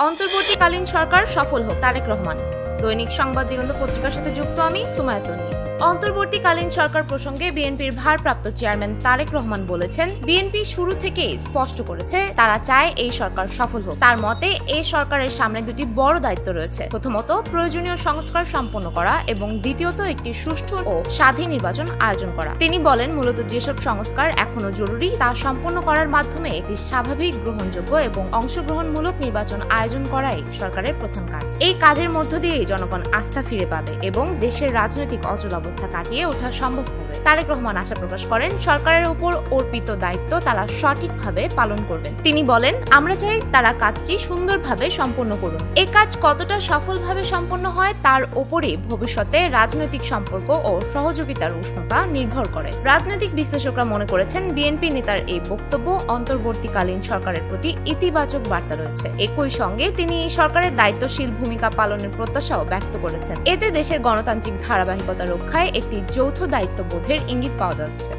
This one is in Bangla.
অন্তর্বর্তীকালীন সরকার সফল হোক, তারেক রহমান। দৈনিক সংবাদ দিগন্ত পত্রিকার সাথে যুক্ত আমি সুমায়া তন্নি। অন্তর্বর্তীকালীন সরকার প্রসঙ্গে বিএনপির ভারপ্রাপ্ত চেয়ারম্যান তারেক রহমান বলেছেন, বিএনপি শুরু থেকেই স্পষ্ট করেছে তারা চায় এই সরকার সফল হোক। তার মতে এই সরকারের সামনে দুটি বড় দায়িত্ব রয়েছে। প্রথমত, প্রয়োজনীয় সংস্কার সম্পন্ন করা এবং দ্বিতীয়ত একটি সুষ্ঠু ও স্বাধীন নির্বাচন আয়োজন করা। তিনি বলেন, মূলত যেসব সংস্কার এখনো জরুরি তা সম্পন্ন করার মাধ্যমে একটি স্বাভাবিক, গ্রহণযোগ্য এবং অংশগ্রহণমূলক নির্বাচন আয়োজন করাই সরকারের প্রথম কাজ। এই কাজের মধ্য দিয়ে জনগণ আস্থা ফিরে পাবে এবং দেশের রাজনৈতিক অবস্থা কাটিয়ে ওঠা সম্ভব হবে। তারেক রহমান আশা প্রকাশ করেন, সরকারের উপর অর্পিত দায়িত্ব তারা সঠিকভাবে পালন করবেন। তিনি বলেন, আমরা চাই তারা কাজটি সুন্দরভাবে সম্পন্ন করুন। এই কাজ কতটা সফলভাবে সম্পন্ন হয় তার উপরই ভবিষ্যতে রাজনৈতিক সম্পর্ক ও সহযোগিতার উষ্ণতা নির্ভর করে। রাজনৈতিক বিশ্লেষকরা মনে করেছেন, বিএনপি নেতার এই বক্তব্য অন্তর্বর্তীকালীন সরকারের প্রতি ইতিবাচক বার্তা রয়েছে। একই সঙ্গে তিনি সরকারের দায়িত্বশীল ভূমিকা পালনের প্রত্যাশাও ব্যক্ত করেছেন। এতে দেশের গণতান্ত্রিক ধারাবাহিকতা রক্ষায় একটি যৌথ দায়িত্ববোধের ইঙ্গিত পাওয়া যাচ্ছে।